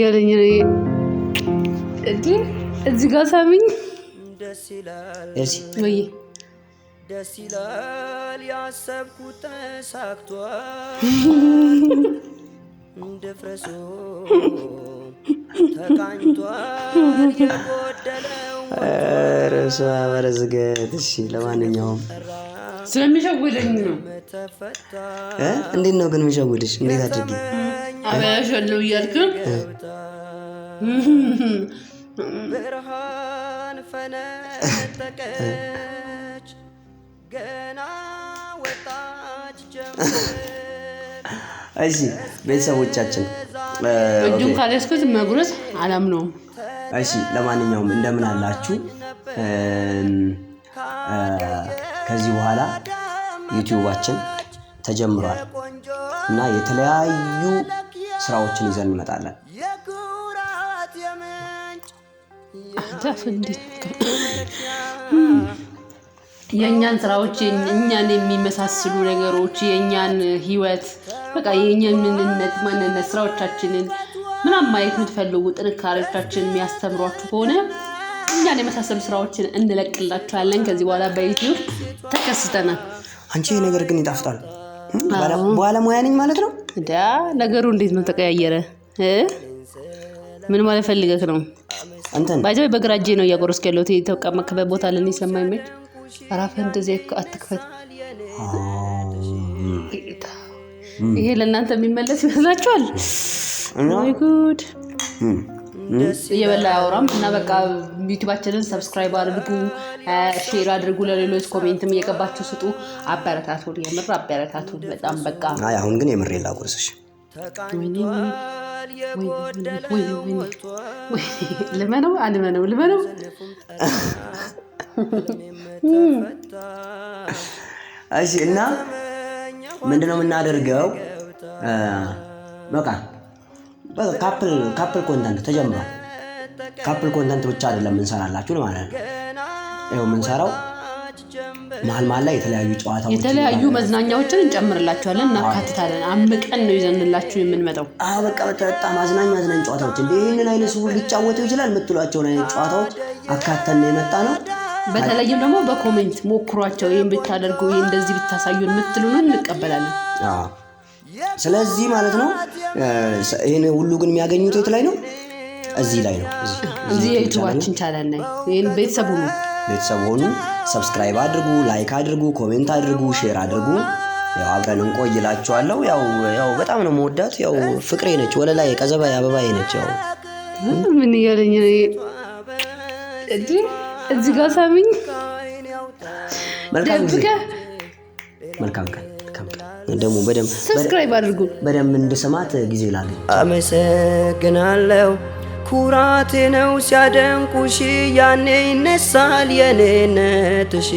ያለኝ እዚህ ጋር ሳሚኝ ወይ ደስ ይላል ያሰብኩት ተሳክቷል እንደፍረሶ ተቃኝቷል የጎደለው ረሳ ወረዝገት እሺ ለማንኛውም ስለሚሸውደኝ ነው እንዴት ነው ግን የሚሸውድሽ እንዴት አድርጊ አበያሸለው እያልክ ብርሃን ፈነጠቀች ገና ወጣች ጀምር እሺ ቤተሰቦቻችን እጁን ካልያዝኩት መጉረስ አላምነውም እሺ ለማንኛውም እንደምን አላችሁ ከዚህ በኋላ ዩቲዩባችን ተጀምሯል እና የተለያዩ ስራዎችን ይዘን እንመጣለን የኛን ስራዎች እኛን የሚመሳሰሉ ነገሮች የኛን ህይወት በቃ የኛን ማንነት ስራዎቻችንን ምናምን ማየት የምትፈልጉ ጥንካሬዎቻችንን የሚያስተምሯችሁ ከሆነ እኛን የመሳሰሉ ስራዎችን እንለቅላችኋለን ከዚህ በኋላ በዩቲዩብ ተከስተናል አንቺ ነገር ግን ይጣፍጣል ባለሙያ ነኝ ማለት ነው እንዴ ነገሩ እንዴት ነው ተቀያየረ ምን ማለት ፈልገህ ነው አንተን ባይዘው በግራጄ ነው ያጎረስከ ያለው ተቀመከበ ቦታ ለኔ ስለማይመች አራፈ እንደዚህ አትክፈት ይሄ ለእናንተ የሚመለስ ይመስላችኋል ማይ ጉድ የበላ ያወራም እና በቃ ዩቲዩባችንን ሰብስክራይብ አድርጉ ሼር አድርጉ ለሌሎች ኮሜንትም እየገባችሁ ስጡ አበረታቱን የምር አበረታቱን በጣም በቃ አይ አሁን ግን የምር ላጎርስሽ ለማነው አልመነው እሺ እና ምንድነው የምናደርገው በቃ ካፕል ኮንተንት ተጀምሯል ካፕል ኮንተንት ብቻ አይደለም እንሰራላችሁ ማለት ነው ይሄው የምንሰራው መሀል ላይ የተለያዩ መዝናኛዎችን እንጨምርላችኋለን እናካትታለን አምቀን ነው ይዘንላችሁ የምንመጣው በቃ በጣም አዝናኝ ጨዋታዎች እንደዚህ አይነት ሰው ሊጫወተው ይችላል የምትሏቸው አይነት ጨዋታዎች አካተን የመጣ ነው በተለይም ደግሞ በኮሜንት ሞክሯቸው ይሄን ብታደርጉ ይሄን እንደዚህ ብታሳዩን የምትሉን እንቀበላለን ስለዚህ ማለት ነው ይሄን ሁሉ ግን የሚያገኙት የት ላይ ነው እዚህ ላይ ነው እዚህ ዩቲዩባችን ቻናል ላይ ይሄን ቤተሰቡ ሰብስክራይብ አድርጉ ላይክ አድርጉ ኮሜንት አድርጉ ሼር አድርጉ ያው አብረን እንቆይላችኋለሁ ያው በጣም ነው መወዳት ያው ፍቅሬ ነች ወለላይ ቀዘባ ያበባዬ ነች ያው ምን ይያለኝ እዚህ ጋር ሳሚኝ መልካም ቀን ደሞ በደም ሰብስክራይብ አድርጉ በደም እንድሰማት ጊዜ ላገኝ አመሰግናለሁ ኩራቴ ነው ሲያደንቁሽ ያኔ ይነሳል የኔነትሽ